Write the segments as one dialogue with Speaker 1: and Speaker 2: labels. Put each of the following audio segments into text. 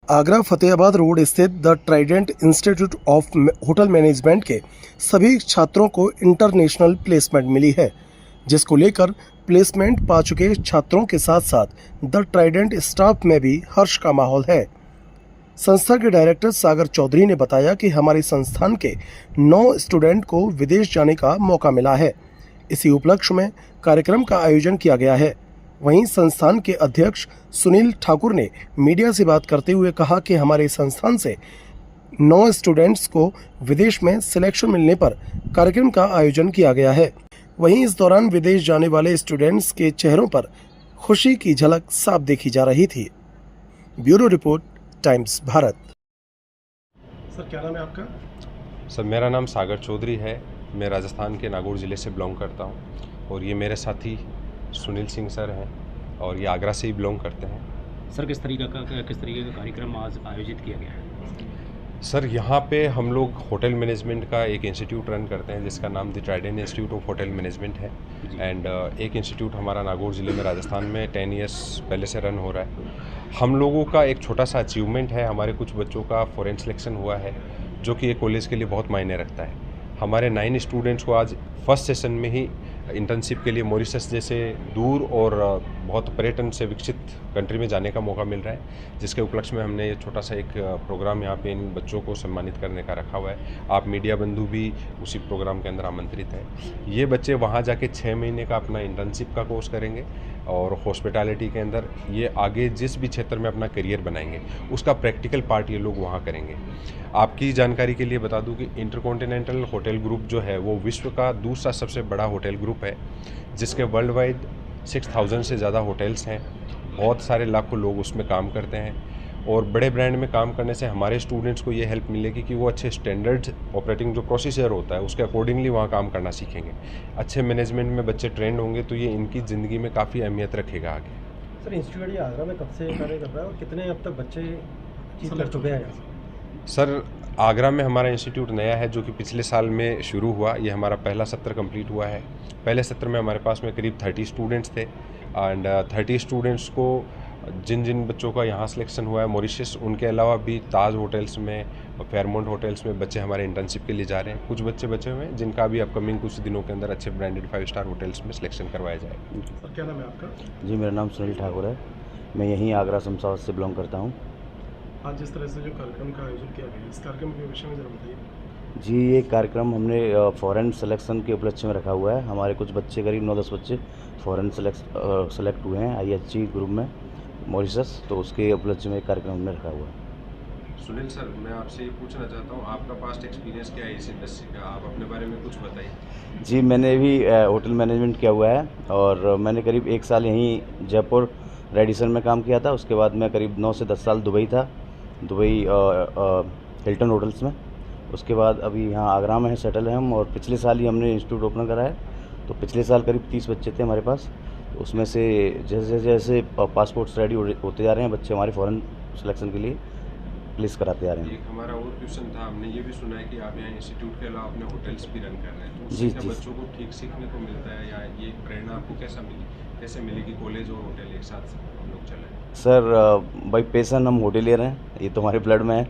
Speaker 1: Agra Fatehabad road स्थित the Trident institute of hotel management के सभी छात्रों को इंटरनेशनल प्लेसमेंट मिली है, जिसको लेकर प्लेसमेंट पा चुके छात्रों के साथ साथ द ट्राइडेंट स्टाफ में भी हर्ष का माहौल है। संस्था के डायरेक्टर सागर चौधरी ने बताया कि हमारे संस्थान के 9 स्टूडेंट को विदेश जाने का मौका मिला है। इसी उपलक्ष्य में कार्यक्रम का आयोजन किया गया है। वहीं संस्थान के अध्यक्ष सुनील ठाकुर ने मीडिया से बात करते हुए कहा कि हमारे संस्थान से 9 स्टूडेंट्स को विदेश में सिलेक्शन मिलने पर कार्यक्रम का आयोजन किया गया है। वहीं इस दौरान विदेश जाने वाले स्टूडेंट्स के चेहरों पर खुशी की झलक साफ देखी जा रही थी। Bureau report, times Bharat.
Speaker 2: Sir, क्या नाम है आपका?
Speaker 3: सर, मेरा नाम सागर चौधरी है। मैं राजस्थान के नागौर ज़िले से बिलोंग करता हूँ और ये मेरे साथी सुनील सिंह सर हैं और ये आगरा से ही बिलोंग करते हैं।
Speaker 4: सर, किस तरीके का कार्यक्रम आज आयोजित किया गया है?
Speaker 3: सर, यहाँ पे हम लोग होटल मैनेजमेंट का एक इंस्टीट्यूट रन करते हैं जिसका नाम the Trident institute of hotel management है। एंड एक इंस्टीट्यूट हमारा नागौर ज़िले में राजस्थान में 10 ईयर्स पहले से रन हो रहा है। हम लोगों का एक छोटा सा अचीवमेंट है, हमारे कुछ बच्चों का फॉरेन सिलेक्शन हुआ है जो कि एक कॉलेज के लिए बहुत मायने रखता है। हमारे 9 स्टूडेंट्स को आज फर्स्ट सेशन में ही इंटर्नशिप के लिए मॉरिशस जैसे दूर और बहुत पर्यटन से विकसित कंट्री में जाने का मौका मिल रहा है, जिसके उपलक्ष्य में हमने ये छोटा सा एक प्रोग्राम यहाँ पे इन बच्चों को सम्मानित करने का रखा हुआ है। आप मीडिया बंधु भी उसी प्रोग्राम के अंदर आमंत्रित हैं। ये बच्चे वहाँ जाके 6 महीने का अपना इंटर्नशिप का कोर्स करेंगे और हॉस्पिटैलिटी के अंदर ये आगे जिस भी क्षेत्र में अपना करियर बनाएंगे उसका प्रैक्टिकल पार्ट ये लोग वहाँ करेंगे। आपकी जानकारी के लिए बता दूं कि इंटरकॉन्टिनेंटल होटल ग्रुप जो है वो विश्व का दूसरा सबसे बड़ा होटल ग्रुप है, जिसके वर्ल्ड वाइड 6000 से ज़्यादा होटल्स हैं। बहुत सारे लाखों लोग उसमें काम करते हैं और बड़े ब्रांड में काम करने से हमारे स्टूडेंट्स को ये हेल्प मिलेगी कि वो अच्छे स्टैंडर्ड ऑपरेटिंग जो प्रोसीजर होता है उसके अकॉर्डिंगली वहाँ काम करना सीखेंगे। अच्छे मैनेजमेंट में बच्चे ट्रेंड होंगे तो ये इनकी ज़िंदगी में काफ़ी अहमियत रखेगा आगे।
Speaker 2: सर, इंस्टीट्यूट ये आगरा में कब से कार्य कर रहा है और कितने अब तक बच्चे चीज कर चुके हैं?
Speaker 3: सर, आगरा में हमारा इंस्टीट्यूट नया है जो कि पिछले साल में शुरू हुआ। ये हमारा पहला सत्र कंप्लीट हुआ है। पहले सत्र में हमारे पास में करीब 30 स्टूडेंट्स थे एंड 30 स्टूडेंट्स को जिन जिन बच्चों का यहाँ सिलेक्शन हुआ है मॉरिशस, उनके अलावा भी ताज होटल्स में और फेयरमाउंट होटल्स में बच्चे हमारे इंटर्नशिप के लिए जा रहे हैं। कुछ बच्चे बचे हुए हैं जिनका भी अपकमिंग कुछ दिनों के अंदर अच्छे ब्रांडेड 5 स्टार होटल्स में सिलेक्शन करवाया जाएगा।
Speaker 2: सर, क्या नाम है आपका?
Speaker 5: जी, मेरा नाम सुनील ठाकुर है। मैं यहीं आगरा शमशाबाद से बिलोंग करता हूँ।
Speaker 2: आज जिस तरह से जो कार्यक्रम का आयोजन किया गया, इस कार्यक्रम के विषय में जरा बताइए।
Speaker 5: जी, ये कार्यक्रम हमने फॉरेन सिलेक्शन के उपलक्ष्य में रखा हुआ है। हमारे कुछ बच्चे, करीब 9-10 बच्चे फॉरेन सेलेक्ट हुए हैं IHG ग्रुप में मॉरिशस, तो उसके उपलक्ष्य में एक कार्यक्रम हमने रखा हुआ है।
Speaker 3: सुनील सर, मैं आपसे ये पूछना चाहता हूँ, आपका पास्ट एक्सपीरियंस क्या है इस इंडस्ट्री का? आप अपने बारे में कुछ बताइए।
Speaker 5: जी, मैंने भी होटल मैनेजमेंट किया हुआ है और मैंने करीब 1 साल यहीं जयपुर रेडिसन में काम किया था। उसके बाद मैं करीब 9 से 10 साल दुबई था, दुबई हिल्टन होटल्स में। उसके बाद अभी यहाँ आगरा में सेटल हैं हम और पिछले साल ही हमने इंस्टीट्यूट ओपन करा है। तो पिछले साल करीब 30 बच्चे थे हमारे पास। तो उसमें से जैसे जैसे पासपोर्ट्स रेडी होते जा रहे हैं बच्चे हमारे फॉरेन सिलेक्शन के लिए प्लेस कराते जा रहे हैं।
Speaker 3: एक हमारा और क्वेश्चन था, हमने ये भी सुना है कि आप यहाँ इंस्टीट्यूट के अलावा अपने होटल्स भी रन कर रहे हैं, तो
Speaker 5: जी,
Speaker 3: उससे
Speaker 5: जी।
Speaker 3: बच्चों को ठीक सीखने को मिलता है या ये प्रेरणा आपको कैसे मिली कि कॉलेज और होटल एक साथ हम लोग चले?
Speaker 5: सर, भाई पैशन हम होटलियर हैं, ये तो हमारे ब्लड में है।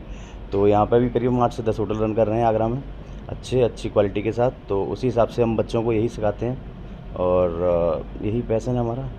Speaker 5: तो यहाँ पे भी करीब 8 से 10 होटल रन कर रहे हैं आगरा में अच्छी क्वालिटी के साथ। तो उसी हिसाब से हम बच्चों को यही सिखाते हैं और यही पैशन है हमारा।